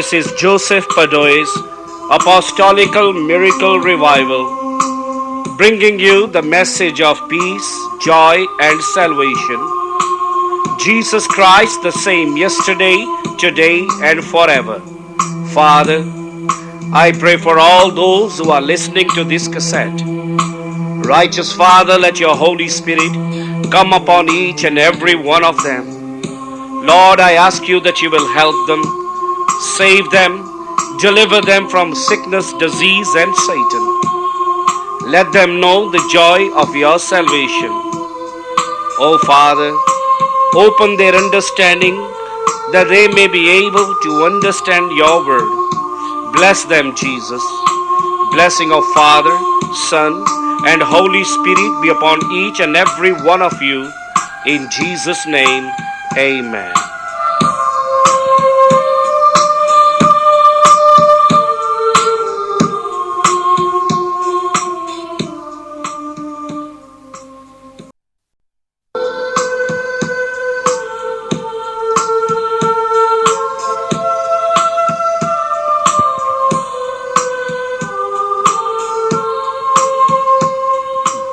This is Joseph Padoy's Apostolical Miracle Revival, bringing you the message of peace, joy, and salvation. Jesus Christ, the same yesterday, today, and forever. Father, I pray for all those who are listening to this cassette. Righteous Father, let your Holy Spirit come upon each and every one of them. Lord, I ask you that you will help them, save them, deliver them from sickness, disease, and Satan. Let them know the joy of your salvation. Oh Father, open their understanding that they may be able to understand your word. Bless them, Jesus. Blessing of Father, Son, and Holy Spirit be upon each and every one of you. In Jesus' name, amen.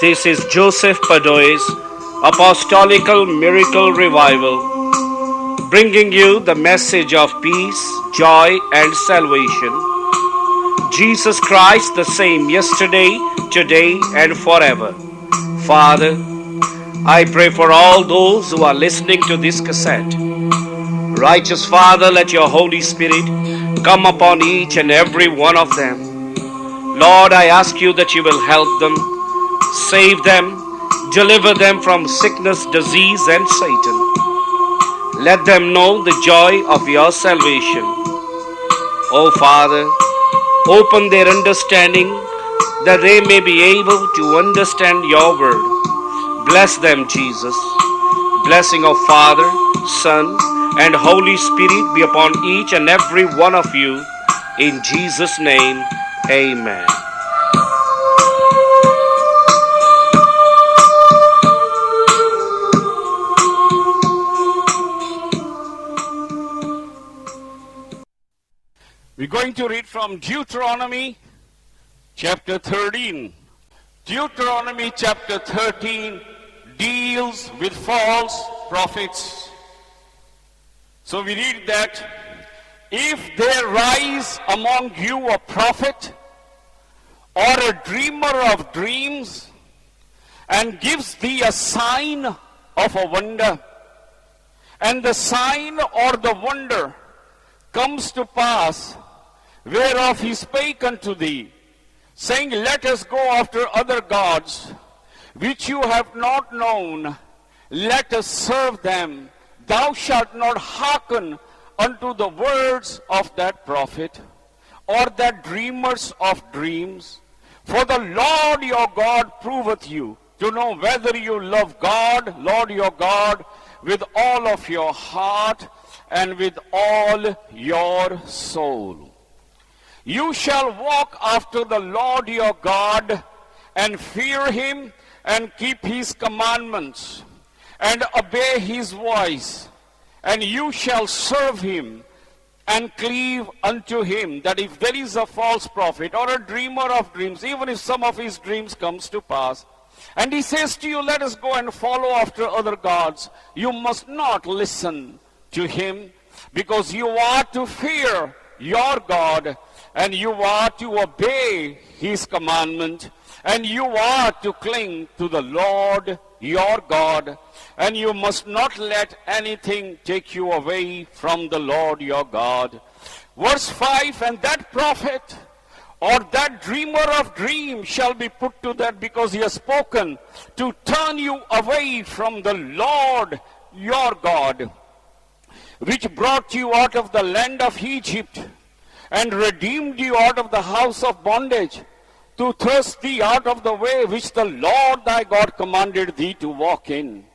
This is Joseph Padoy's Apostolical Miracle Revival, bringing you the message of peace, joy, and salvation. Jesus Christ, the same yesterday, today, and forever. Father, I pray for all those who are listening to this cassette. Righteous Father, let your Holy Spirit come upon each and every one of them. Lord, I ask you that you will help them, save them, deliver them from sickness, disease, and Satan. Let them know the joy of your salvation. Oh Father, open their understanding that they may be able to understand your word. Bless them, Jesus. Blessing of Father, Son, and Holy Spirit be upon each and every one of you. In Jesus' name, amen. We're going to read from Deuteronomy chapter 13. Deuteronomy chapter 13 deals with false prophets. So we read that, if there rise among you a prophet or a dreamer of dreams, and gives thee a sign of a wonder, and the sign or the wonder comes to pass, whereof he spake unto thee, saying, let us go after other gods, which you have not known, let us serve them. Thou shalt not hearken unto the words of that prophet, or that dreamers of dreams. For the Lord your God proveth you, to know whether you love God, Lord your God, with all of your heart, and with all your soul. You shall walk after the Lord your God, and fear him, and keep his commandments, and obey his voice. And you shall serve him, and cleave unto him. That if there is a false prophet, or a dreamer of dreams, even if some of his dreams comes to pass, and he says to you, let us go and follow after other gods, you must not listen to him, because you are to fear your God, and you are to obey his commandment, and you are to cling to the Lord your God, and you must not let anything take you away from the Lord your God. Verse 5, and that prophet or that dreamer of dreams shall be put to death, because he has spoken to turn you away from the Lord your God, which brought you out of the land of Egypt, and redeemed you out of the house of bondage, to thrust thee out of the way which the Lord thy God commanded thee to walk in.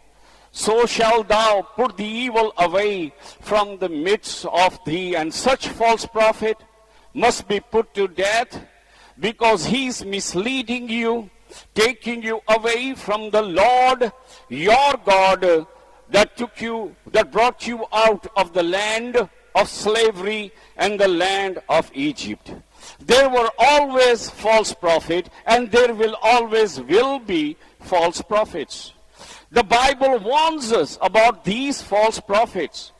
So shalt thou put the evil away from the midst of thee, and such false prophet must be put to death, because he is misleading you, taking you away from the Lord your God, that brought you out of the land of slavery and the land of Egypt. There were always false prophets, and there will always be false prophets. The Bible warns us about these false prophets,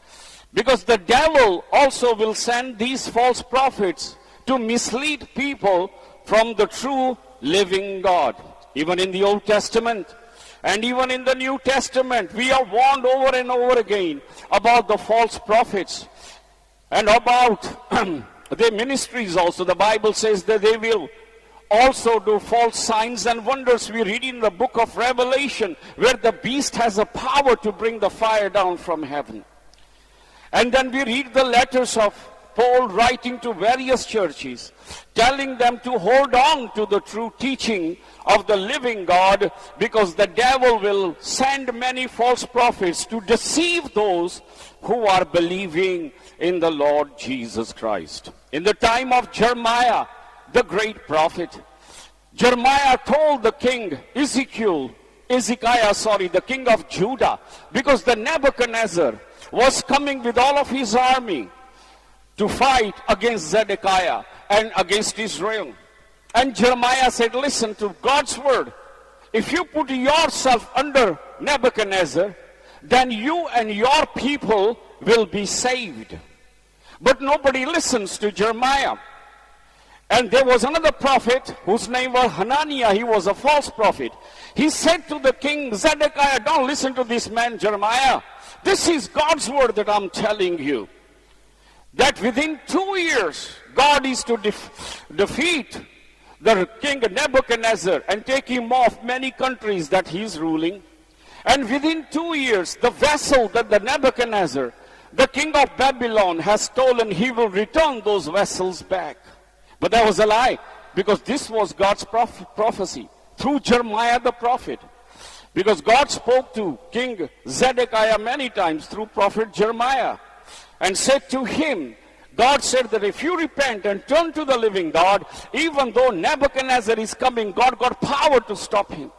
because the devil also will send these false prophets to mislead people from the true living God. Even in the Old Testament and even in the New Testament, we are warned over and over again about the false prophets and about their ministries also. The Bible says that they will also do false signs and wonders. We read in the book of Revelation where the beast has a power to bring the fire down from heaven. And then we read the letters of Paul writing to various churches, telling them to hold on to the true teaching of the living God, because the devil will send many false prophets to deceive those who are believing in the Lord Jesus Christ. In the time of Jeremiah, the great prophet, Jeremiah told the king Ezekiah, the king of Judah, because the Nebuchadnezzar was coming with all of his army to fight against Zedekiah and against Israel. And Jeremiah said, listen to God's word. If you put yourself under Nebuchadnezzar, then you and your people will be saved. But nobody listens to Jeremiah. And there was another prophet whose name was Hananiah. He was a false prophet. He said to the king Zedekiah, don't listen to this man Jeremiah. This is God's word that I'm telling you. That within 2 years, God is to defeat the king Nebuchadnezzar and take him off many countries that he is ruling. And within 2 years, the vessel that the Nebuchadnezzar, the king of Babylon, has stolen, he will return those vessels back. But that was a lie, because this was God's prophecy through Jeremiah the prophet. Because God spoke to King Zedekiah many times through prophet Jeremiah and said to him, God said that if you repent and turn to the living God, even though Nebuchadnezzar is coming, God got power to stop him.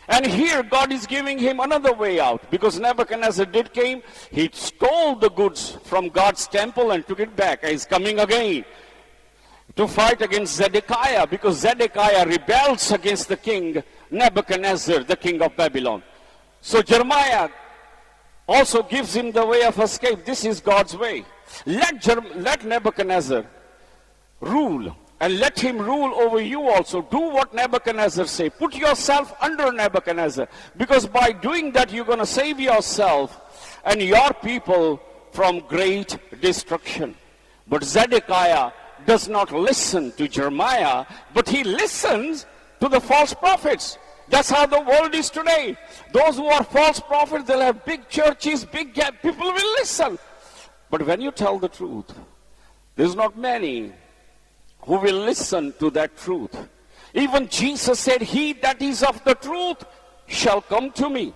And here God is giving him another way out, because Nebuchadnezzar did came, he stole the goods from God's temple and took it back. He's coming again to fight against Zedekiah, because Zedekiah rebels against the king Nebuchadnezzar, the king of Babylon. So Jeremiah also gives him the way of escape. This is God's way. Let Nebuchadnezzar rule, and let him rule over you also. Do what Nebuchadnezzar say. Put yourself under Nebuchadnezzar, because by doing that you're going to save yourself and your people from great destruction. But Zedekiah does not listen to Jeremiah, but he listens to the false prophets. That's how the world is today. Those who are false prophets, they'll have big churches, big gap. People will listen. But when you tell the truth, there's not many who will listen to that truth. Even Jesus said, he that is of the truth shall come to me.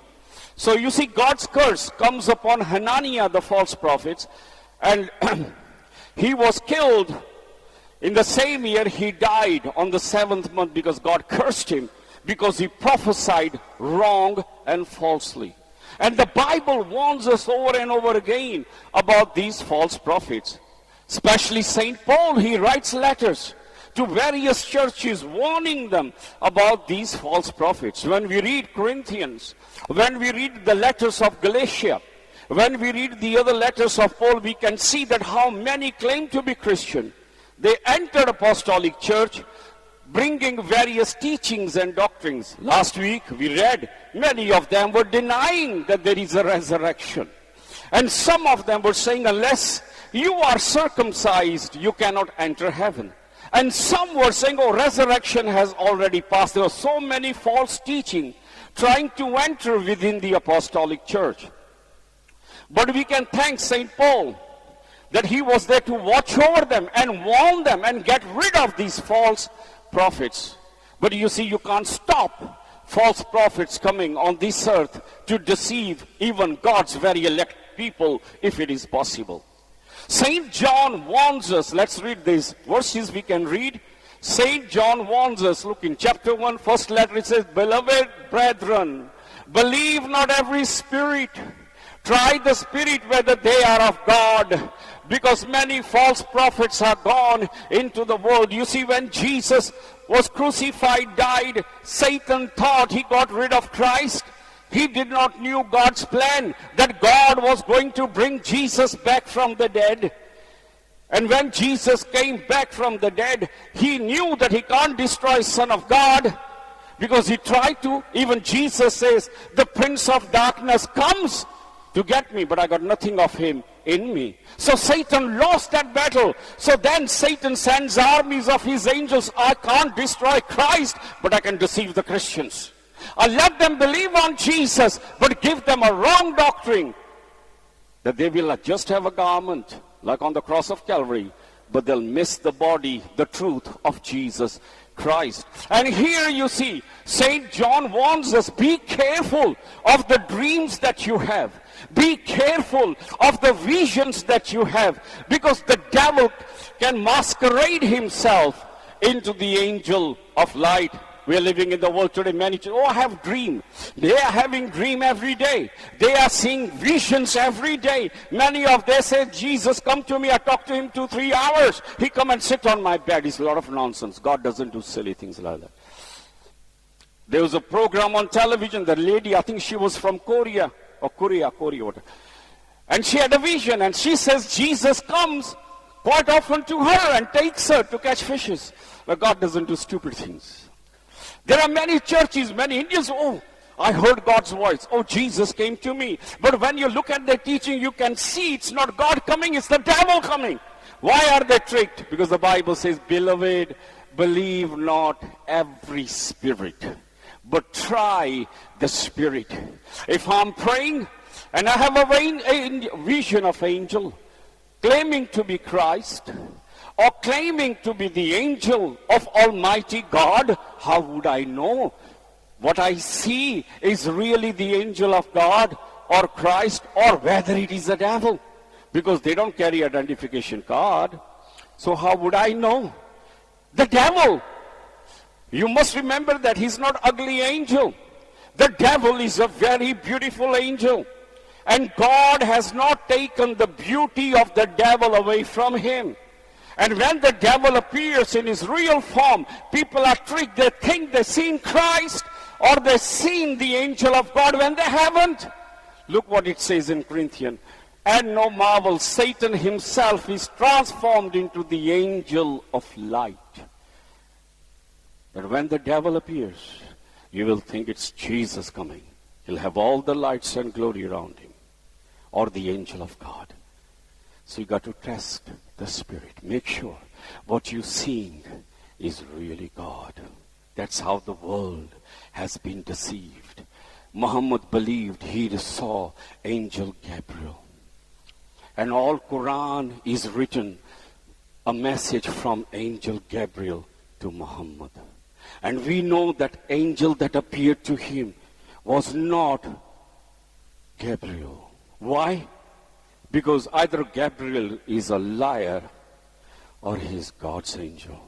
So you see, God's curse comes upon Hananiah, the false prophet, and he was killed. In the same year, he died on the 7th month, because God cursed him, because he prophesied wrong and falsely. And the Bible warns us over and over again about these false prophets. Especially St. Paul, he writes letters to various churches warning them about these false prophets. When we read Corinthians, when we read the letters of Galatia, when we read the other letters of Paul, we can see that how many claim to be Christian. They entered apostolic church, bringing various teachings and doctrines. Last week we read many of them were denying that there is a resurrection. And some of them were saying, unless you are circumcised, you cannot enter heaven. And some were saying, oh, resurrection has already passed. There were so many false teaching trying to enter within the apostolic church. But we can thank St. Paul that he was there to watch over them and warn them and get rid of these false prophets. But you see, you can't stop false prophets coming on this earth to deceive even God's very elect people, if it is possible. St. John warns us. Let's read these verses we can read. St. John warns us. Look in chapter 1, first letter, it says, beloved brethren, believe not every spirit. Try the spirit whether they are of God, because many false prophets are gone into the world. You see, when Jesus was crucified, died, Satan thought he got rid of Christ. He did not knew God's plan, that God was going to bring Jesus back from the dead. And when Jesus came back from the dead, he knew that he can't destroy Son of God, because he tried to. Even Jesus says, the prince of darkness comes to get me, but I got nothing of him in me. So Satan lost that battle. So then Satan sends armies of his angels. I can't destroy Christ, but I can deceive the Christians. I let them believe on Jesus, but give them a wrong doctrine, that they will just have a garment like on the cross of Calvary, but they'll miss the body, the truth of Jesus Christ. And here you see, St. John warns us, be careful of the dreams that you have. Be careful of the visions that you have, because the devil can masquerade himself into the angel of light. We are living in the world today, many children, I have dream. They are having dream every day. They are seeing visions every day. Many of them say, Jesus, come to me. I talk to him 2-3 hours. He come and sit on my bed. It's a lot of nonsense. God doesn't do silly things like that. There was a program on television. The lady, I think she was from Korea. And she had a vision. And she says, Jesus comes quite often to her and takes her to catch fishes. But God doesn't do stupid things. There are many churches, many Indians, I heard God's voice. Jesus came to me. But when you look at the teaching, you can see it's not God coming, it's the devil coming. Why are they tricked? Because the Bible says, beloved, believe not every spirit, but try the spirit. If I'm praying and I have a vision of angel claiming to be Christ, or claiming to be the angel of Almighty God, how would I know what I see is really the angel of God or Christ, or whether it is the devil? Because they don't carry identification card. So how would I know? The devil, you must remember that he's not ugly angel. The devil is a very beautiful angel. And God has not taken the beauty of the devil away from him. And when the devil appears in his real form, people are tricked. They think they've seen Christ or they've seen the angel of God when they haven't. Look what it says in Corinthians. And no marvel, Satan himself is transformed into the angel of light. But when the devil appears, you will think it's Jesus coming. He'll have all the lights and glory around him, or the angel of God. So you got to test the spirit. Make sure what you're seeing is really God. That's how the world has been deceived. Muhammad believed he saw angel Gabriel. And all Quran is written a message from angel Gabriel to Muhammad. And we know that angel that appeared to him was not Gabriel. Why? Because either Gabriel is a liar or he's God's angel.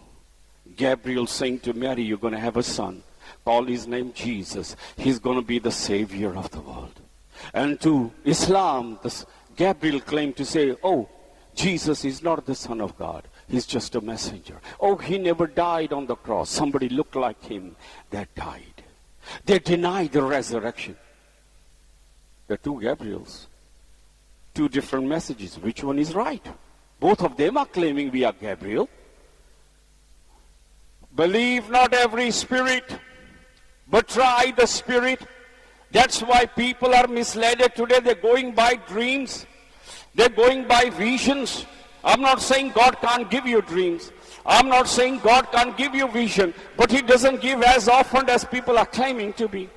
Gabriel saying to Mary, you're going to have a son. Call his name Jesus. He's going to be the savior of the world. And to Islam, Gabriel claimed to say, Jesus is not the Son of God. He's just a messenger. He never died on the cross. Somebody looked like him that died. They denied the resurrection. The two Gabriels. Two different messages. Which one is right? Both of them are claiming we are Gabriel. Believe not every spirit, but try the spirit. That's why people are misled today. They're going by dreams. They're going by visions. I'm not saying God can't give you dreams. I'm not saying God can't give you vision. But he doesn't give as often as people are claiming to be.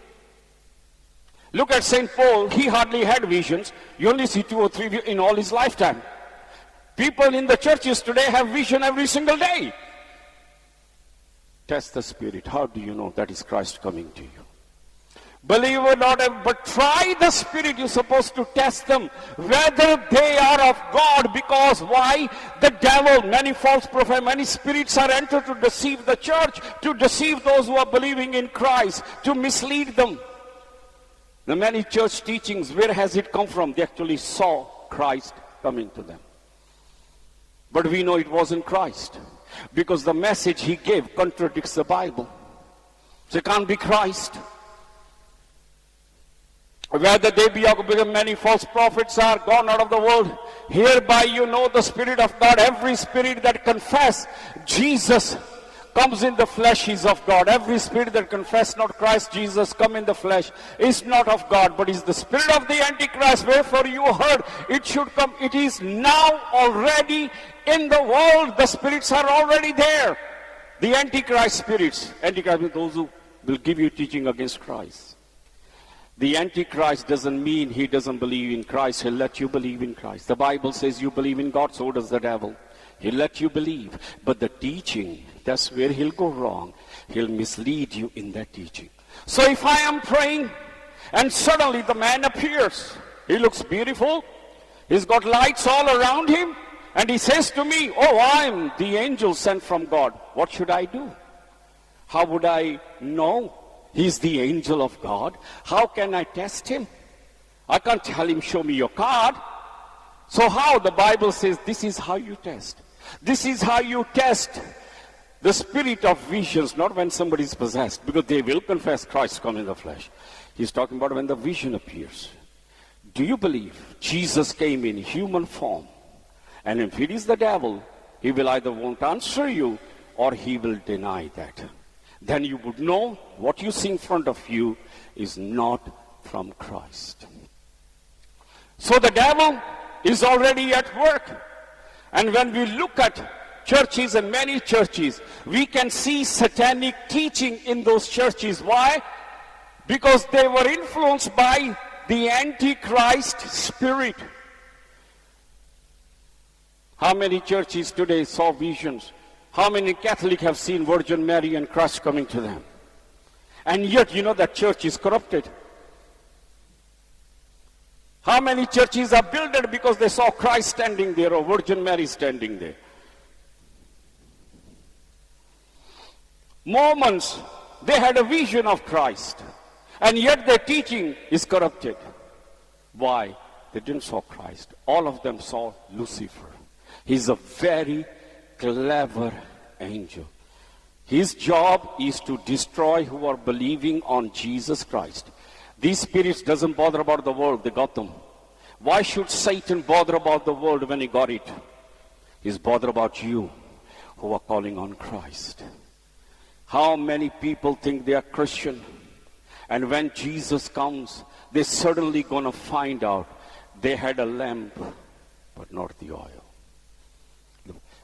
Look at St. Paul. He hardly had visions. You only see 2 or 3 in all his lifetime. People in the churches today have vision every single day. Test the spirit. How do you know that is Christ coming to you? Believe or not, but try the spirit. You're supposed to test them whether they are of God. Because why? The devil, many false prophets, many spirits are entered to deceive the church, to deceive those who are believing in Christ, to mislead them. The many church teachings, where has it come from? They actually saw Christ coming to them. But we know it wasn't Christ, because the message he gave contradicts the Bible. So it can't be Christ. Whether they be or because many false prophets are gone out of the world, hereby you know the Spirit of God. Every spirit that confess Jesus comes in the flesh is of God. Every spirit that confess not Christ Jesus come in the flesh is not of God, but is the spirit of the Antichrist. Wherefore you heard it should come. It is now already in the world. The spirits are already there. The Antichrist spirits. Antichrist means those who will give you teaching against Christ. The Antichrist doesn't mean he doesn't believe in Christ. He'll let you believe in Christ. The Bible says you believe in God, so does the devil. He'll let you believe. But the teaching, that's where he'll go wrong. He'll mislead you in that teaching. So if I am praying and suddenly the man appears, he looks beautiful, he's got lights all around him, and he says to me, oh, I'm the angel sent from God. What should I do? How would I know he's the angel of God? How can I test him? I can't tell him, show me your card. So how? The Bible says this is how you test. This is how you test the spirit of visions, not when somebody is possessed, because they will confess Christ come in the flesh. He's talking about when the vision appears. Do you believe Jesus came in human form? And if it is the devil, he will either won't answer you or he will deny that. Then you would know what you see in front of you is not from Christ. So the devil is already at work. And when we look at churches, and many churches, we can see satanic teaching in those churches. Why? Because they were influenced by the Antichrist spirit. How many churches today saw visions? How many Catholics have seen Virgin Mary and Christ coming to them? And yet, you know, that church is corrupted. How many churches are built because they saw Christ standing there or Virgin Mary standing there? Mormons, they had a vision of Christ, and yet their teaching is corrupted. Why? They didn't saw Christ. All of them saw Lucifer. He's a very clever angel. His job is to destroy who are believing on Jesus Christ. These spirits doesn't bother about the world, they got them. Why should Satan bother about the world when he got it? He's bothered about you who are calling on Christ. How many people think they are Christian? And when Jesus comes, they're suddenly going to find out they had a lamp, but not the oil.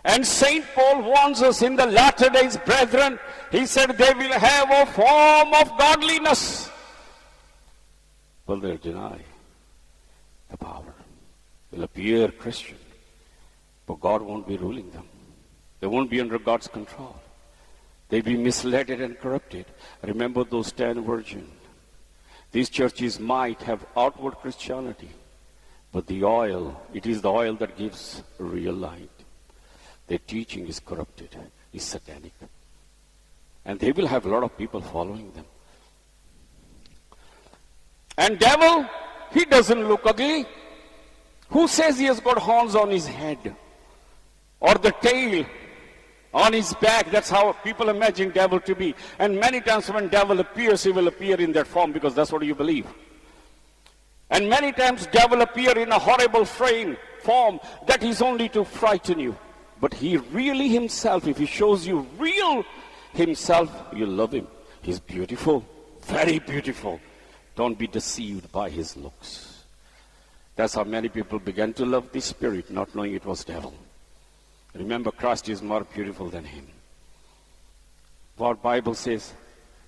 And St. Paul warns us in the latter days, brethren, he said they will have a form of godliness. Well, they'll deny the power. They'll appear Christian, but God won't be ruling them. They won't be under God's control. They'll be misled and corrupted. Remember those 10 virgins. These churches might have outward Christianity, but the oil, it is the oil that gives real light. Their teaching is corrupted, is satanic. And they will have a lot of people following them. And devil, he doesn't look ugly. Who says he has got horns on his head? Or the tail on his back? That's how people imagine devil to be. And many times when devil appears, he will appear in that form because that's what you believe. And many times devil appear in a horrible form that is only to frighten you. But he really himself, if he shows you real himself, you'll love him. He's beautiful, very beautiful. Don't be deceived by his looks. That's how many people began to love this spirit, not knowing it was devil. Remember, Christ is more beautiful than him. What Bible says,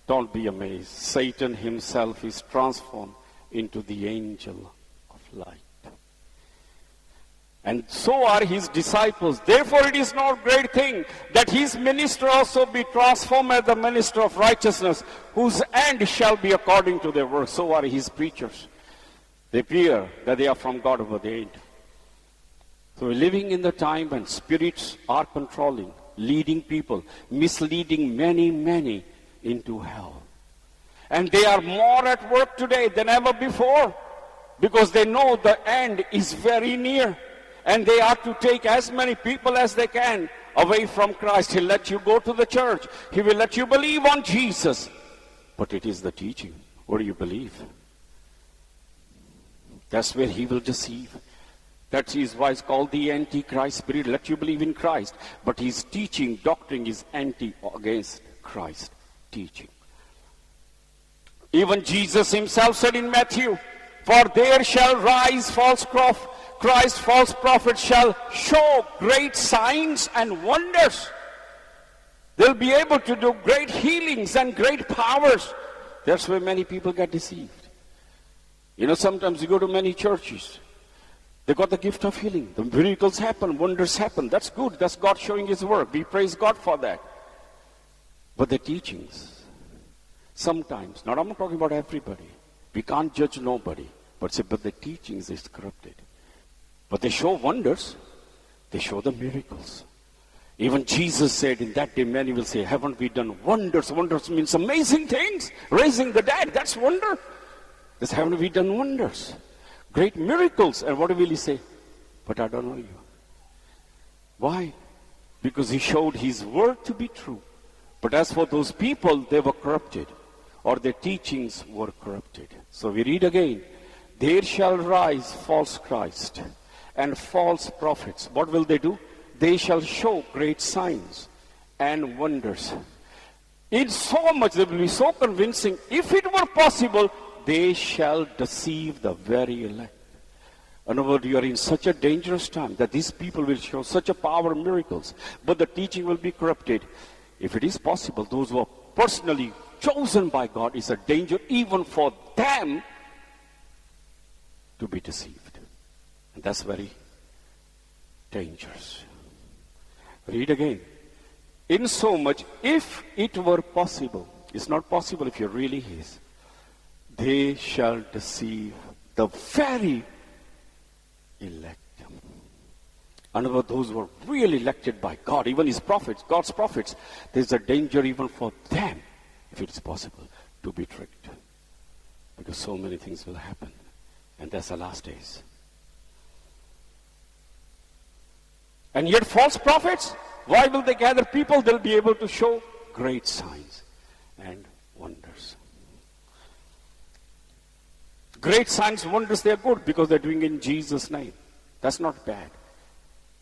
don't be amazed. Satan himself is transformed into the angel of light. And so are his disciples. Therefore it is not great thing that his minister also be transformed as the minister of righteousness, whose end shall be according to their works. So are his preachers. They appear that they are from God over the end. So we're living in the time when spirits are controlling, leading people, misleading many into hell. And they are more at work today than ever before, because they know the end is very near. And they are to take as many people as they can away from Christ. He'll let you go to the church. He will let you believe on Jesus. But it is the teaching. What do you believe? That's where he will deceive. That is why it's called the Antichrist spirit. Let you believe in Christ. But his teaching, doctrine is against Christ teaching. Even Jesus himself said in Matthew, for there shall rise false Christ, false prophets shall show great signs and wonders. They'll be able to do great healings and great powers. That's where many people get deceived. You know, sometimes you go to many churches. They got the gift of healing. The miracles happen, wonders happen. That's good. That's God showing his work. We praise God for that. But the teachings, sometimes, now I'm not talking about everybody. We can't judge nobody. But the teachings is corrupted. But they show wonders. They show the miracles. Even Jesus said, in that day many will say, haven't we done wonders? Wonders means amazing things. Raising the dead, that's wonder. This haven't we done wonders? Great miracles. And what will he say? But I don't know you. Why? Because he showed his word to be true. But as for those people, they were corrupted. Or their teachings were corrupted. So we read again. There shall rise false Christ and false prophets. What will they do? They shall show great signs and wonders. In so much, they will be so convincing. If it were possible, they shall deceive the very elect. In other words, you are in such a dangerous time that these people will show such a power of miracles, but the teaching will be corrupted. If it is possible, those who are personally chosen by God, is a danger even for them to be deceived. And that's very dangerous. Read again. In so much, if it were possible, it's not possible if you're really his, they shall deceive the very elect. And about those who are really elected by God, even his prophets, God's prophets, there's a danger even for them, if it is possible, to be tricked. Because so many things will happen. And that's the last days. And yet false prophets, why will they gather people? They'll be able to show great signs and wonders. Great signs and wonders, they're good because they're doing it in Jesus' name. That's not bad.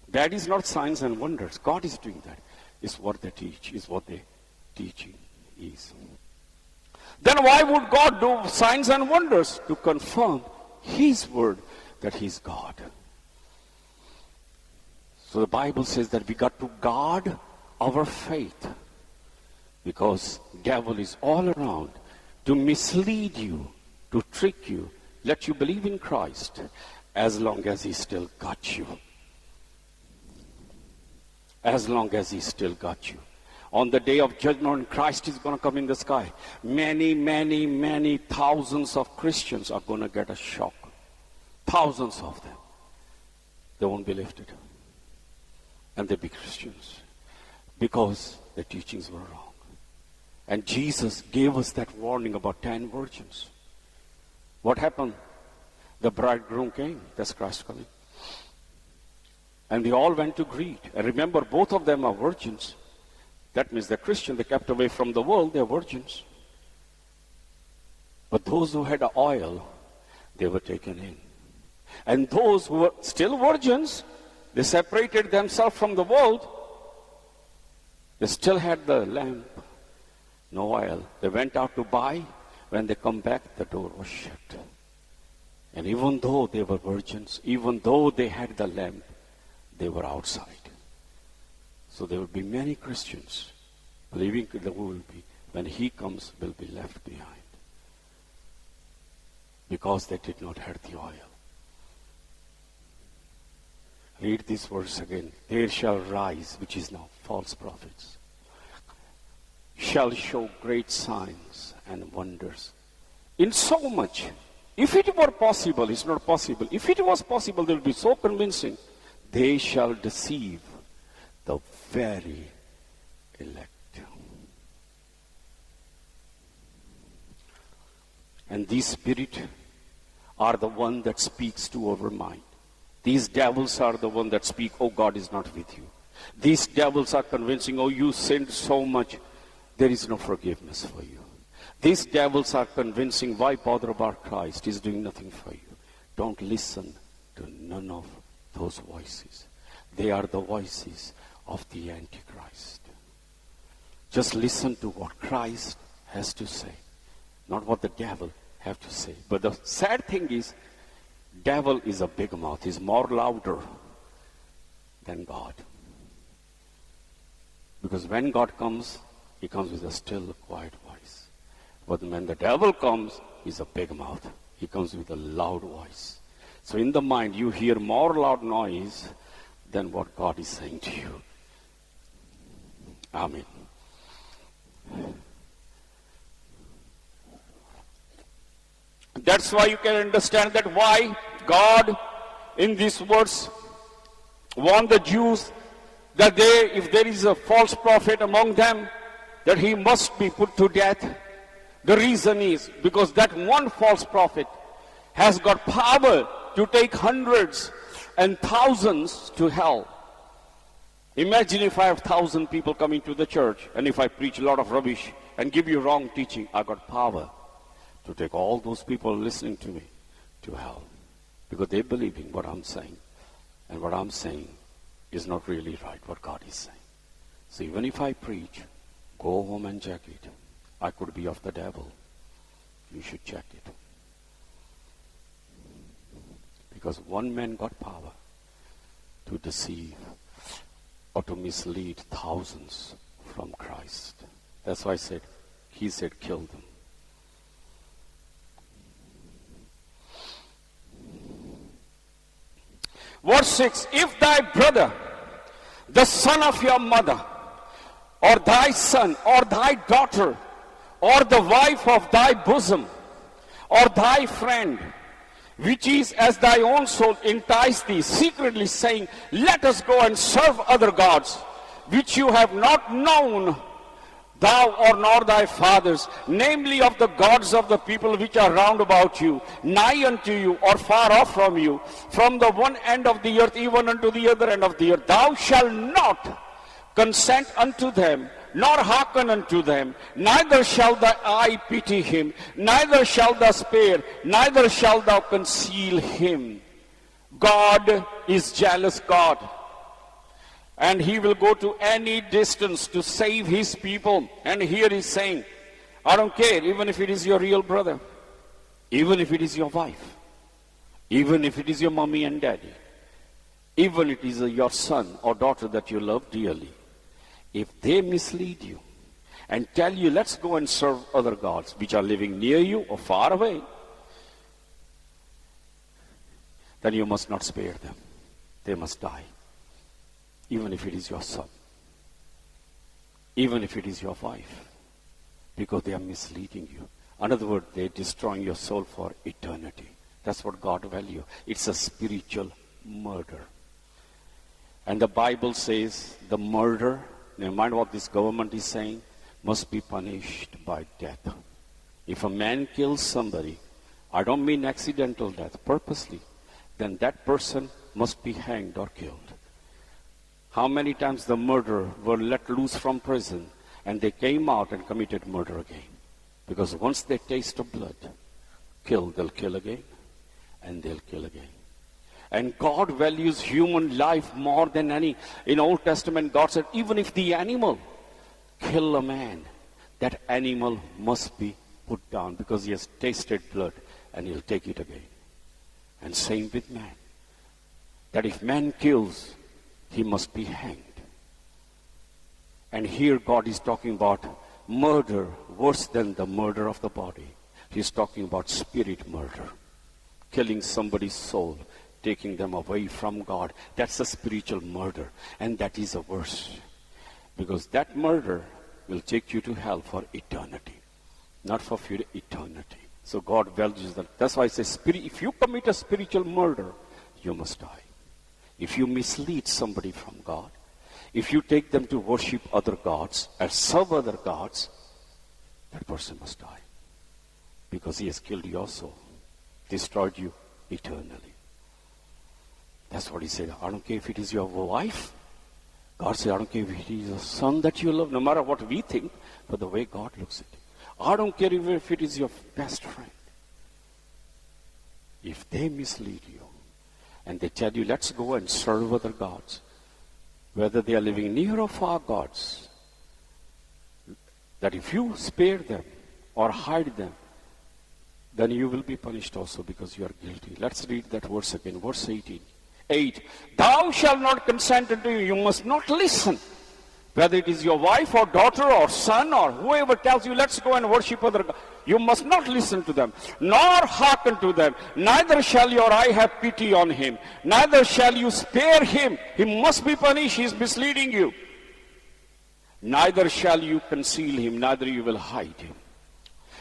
Bad is not signs and wonders. God is doing that. It's what they teach, is what their teaching is. Then why would God do signs and wonders? To confirm his word that he's God. So the Bible says that we got to guard our faith, because devil is all around to mislead you, to trick you, let you believe in Christ as long as he still got you. As long as he still got you. On the day of judgment, Christ is going to come in the sky. Many, many, many thousands of Christians are going to get a shock. Thousands of them. They won't be lifted. And they'll be Christians. Because the teachings were wrong. And Jesus gave us that warning about 10 virgins. What happened? The bridegroom came. That's Christ coming. And they all went to greet. And remember, both of them are virgins. That means they're Christian. They kept away from the world. They're virgins. But those who had the oil, they were taken in. And those who were still virgins, they separated themselves from the world. They still had the lamp, no oil. They went out to buy. When they come back, the door was shut. And even though they were virgins, even though they had the lamp, they were outside. So there will be many Christians believing that who will be, when he comes, will be left behind. Because they did not have the oil. Read this verse again. There shall rise, which is now false prophets, shall show great signs and wonders. In so much, if it were possible, it's not possible. If it was possible, they will be so convincing. They shall deceive the very elect. And these spirit are the one that speaks to our mind. These devils are the one that speak, oh, God is not with you. These devils are convincing, oh, you sinned so much, there is no forgiveness for you. These devils are convincing, why bother about Christ? He's doing nothing for you. Don't listen to none of those voices. They are the voices of the Antichrist. Just listen to what Christ has to say, not what the devil have to say. But the sad thing is, devil is a big mouth. He's more louder than God. Because when God comes, he comes with a still, quiet voice. But when the devil comes, he's a big mouth. He comes with a loud voice. So in the mind, you hear more loud noise than what God is saying to you. Amen. That's why you can understand that why God in this verse warned the Jews that if there is a false prophet among them, that he must be put to death. The reason is because that one false prophet has got power to take hundreds and thousands to hell. Imagine if I have 1,000 people coming to the church, and if I preach a lot of rubbish and give you wrong teaching, I got power to take all those people listening to me to hell. Because they believe in what I'm saying. And what I'm saying is not really right, what God is saying. So even if I preach, go home and check it. I could be of the devil. You should check it. Because one man got power to deceive or to mislead thousands from Christ. That's why he said, kill them. Verse 6, if thy brother, the son of your mother, or thy son, or thy daughter, or the wife of thy bosom, or thy friend, which is as thy own soul, entice thee, secretly saying, let us go and serve other gods, which you have not known, thou or nor thy fathers, namely of the gods of the people which are round about you, nigh unto you, or far off from you, from the one end of the earth even unto the other end of the earth. Thou shalt not consent unto them, nor hearken unto them, neither shalt thy eye pity him, neither shalt thou spare, neither shalt thou conceal him. God is jealous God. And he will go to any distance to save his people. And here he's saying, I don't care, even if it is your real brother, even if it is your wife, even if it is your mommy and daddy, even if it is your son or daughter that you love dearly, if they mislead you and tell you, let's go and serve other gods which are living near you or far away, then you must not spare them. They must die. Even if it is your son, even if it is your wife, because they are misleading you. In other words, they are destroying your soul for eternity. That's what God values. It's a spiritual murder. And the Bible says the murder, never mind what this government is saying, must be punished by death. If a man kills somebody, I don't mean accidental death, purposely, then that person must be hanged or killed. How many times the murderer were let loose from prison and they came out and committed murder again? Because once they taste of blood, they'll kill again, and they'll kill again. And God values human life more than any. In Old Testament, God said, even if the animal kill a man, that animal must be put down because he has tasted blood and he'll take it again. And same with man. That if man kills, he must be hanged. And here God is talking about murder worse than the murder of the body. He's talking about spirit murder. Killing somebody's soul, taking them away from God. That's a spiritual murder. And that is a worse. Because that murder will take you to hell for eternity. Not for future, eternity. So God values that. That's why I say, if you commit a spiritual murder, you must die. If you mislead somebody from God, if you take them to worship other gods and serve other gods, that person must die. Because he has killed your soul, destroyed you eternally. That's what he said. I don't care if it is your wife. God said, I don't care if it is a son that you love, no matter what we think, but the way God looks at it. I don't care if it is your best friend. If they mislead you and they tell you, let's go and serve other gods, whether they are living near or far gods, that if you spare them or hide them, then you will be punished also because you are guilty. Let's read that verse again, verse 18. 8. Thou shalt not consent unto you. You must not listen. Whether it is your wife or daughter or son or whoever tells you, let's go and worship other gods. You must not listen to them, nor hearken to them. Neither shall your eye have pity on him. Neither shall you spare him. He must be punished. He is misleading you. Neither shall you conceal him. Neither you will hide him.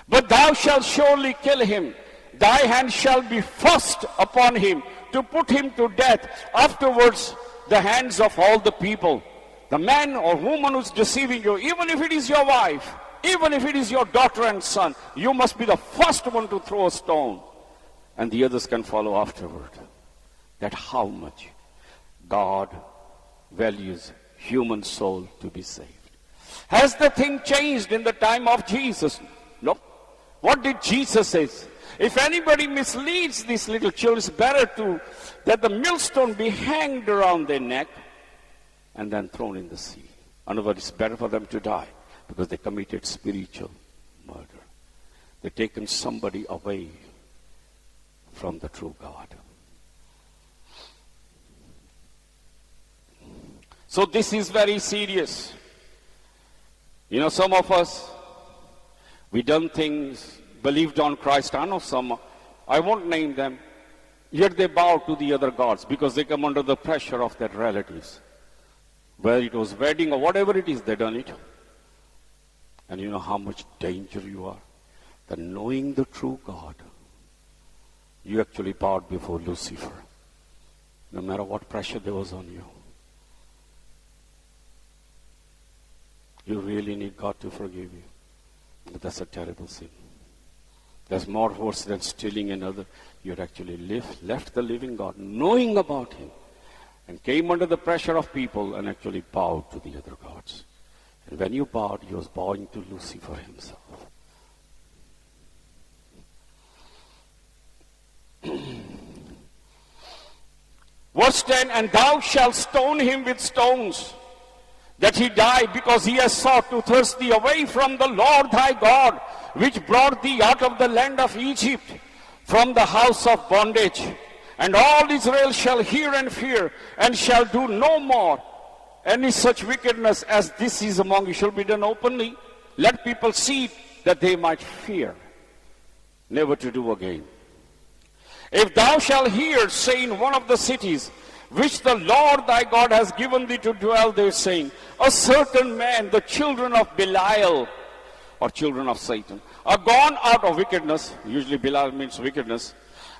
But thou shalt surely kill him. Thy hand shall be first upon him to put him to death. Afterwards, the hands of all the people. The man or woman who's deceiving you, even if it is your wife, even if it is your daughter and son, you must be the first one to throw a stone. And the others can follow afterward. That's how much God values human soul to be saved. Has the thing changed in the time of Jesus? No. What did Jesus say? If anybody misleads these little children, it's better that the millstone be hanged around their neck and then thrown in the sea. In other words, it's better for them to die because they committed spiritual murder. They've taken somebody away from the true God. So this is very serious. You know, some of us, we done things, believed on Christ. I know some, I won't name them, yet they bow to the other gods because they come under the pressure of their relatives. Whether it was wedding or whatever it is, they done it. And you know how much danger you are? That knowing the true God, you actually bowed before Lucifer, no matter what pressure there was on you. You really need God to forgive you. But that's a terrible sin. There's more worse than stealing another. You had actually left the living God, knowing about him, and came under the pressure of people and actually bowed to the other gods. And when you bowed, you was bowing to Lucifer himself. Verse 10, and thou shalt stone him with stones, that he die, because he has sought to thrust thee away from the Lord thy God, which brought thee out of the land of Egypt, from the house of bondage. And all Israel shall hear and fear, and shall do no more any such wickedness as this is among you. Shall be done openly. Let people see that they might fear, never to do again. If thou shalt hear, say in one of the cities, which the Lord thy God has given thee to dwell there, saying, a certain man, the children of Belial, or children of Satan, are gone out of wickedness, usually Belial means wickedness,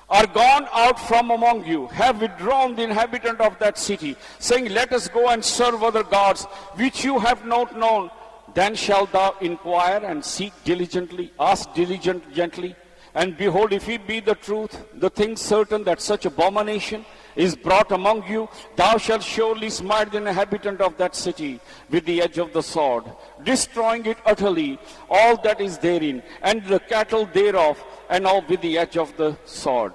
are gone out from among you, have withdrawn the inhabitant of that city, saying, let us go and serve other gods, which you have not known. Then shalt thou inquire and seek diligently, ask diligently, and behold, if it be the truth, the thing certain that such abomination is brought among you, thou shalt surely smite the inhabitant of that city with the edge of the sword, destroying it utterly, all that is therein, and the cattle thereof, and all with the edge of the sword.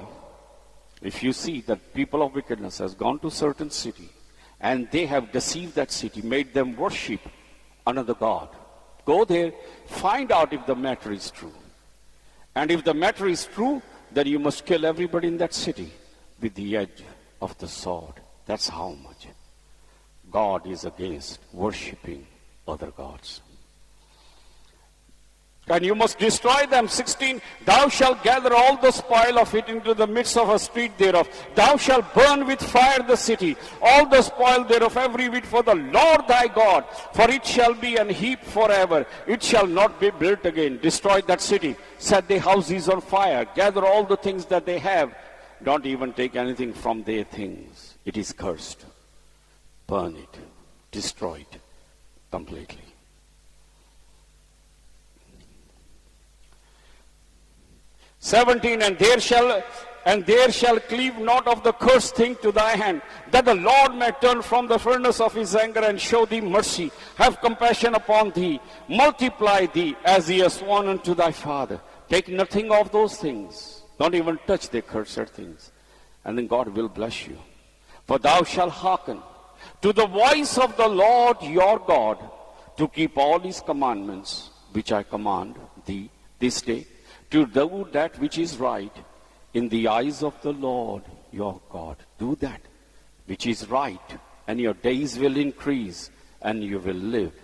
If you see that people of wickedness has gone to certain city, and they have deceived that city, made them worship another god, go there, find out if the matter is true. And if the matter is true, then you must kill everybody in that city with the edge of the sword. That's how much God is against worshipping other gods. And you must destroy them. 16, thou shalt gather all the spoil of it into the midst of a street thereof. Thou shalt burn with fire the city, all the spoil thereof, every whit for the Lord thy God. For it shall be an heap forever. It shall not be built again. Destroy that city. Set their houses on fire. Gather all the things that they have. Don't even take anything from their things. It is cursed. Burn it. Destroy it completely. "17, and there shall and there shall cleave not of the cursed thing to thy hand, that the Lord may turn from the furnace of his anger and show thee mercy, have compassion upon thee, multiply thee as he has sworn unto thy father. Take nothing of those things, don't even touch the cursed things, and then God will bless you. For thou shalt hearken to the voice of the Lord your God, to keep all his commandments, which I command thee this day, to do that which is right in the eyes of the Lord your God. Do that which is right, and your days will increase, and you will live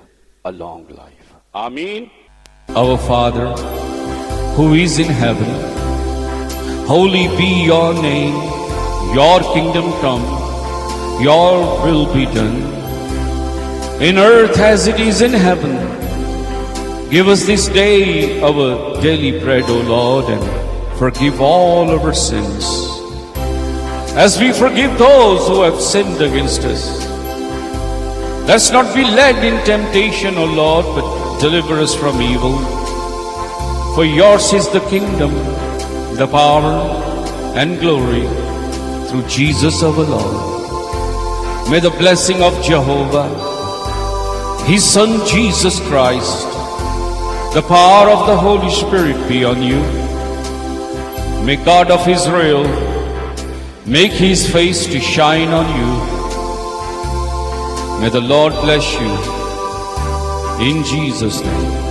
a long life. Amen. Our Father, who is in heaven, holy be your name. Your kingdom come, your will be done, in earth as it is in heaven. Give us this day our daily bread, O Lord, and forgive all our sins, as we forgive those who have sinned against us. Let's not be led in temptation, O Lord, but deliver us from evil. For yours is the kingdom, the power, and glory, through Jesus our Lord. May the blessing of Jehovah, his Son Jesus Christ, the power of the Holy Spirit be on you. May God of Israel make his face to shine on you. May the Lord bless you in Jesus' name.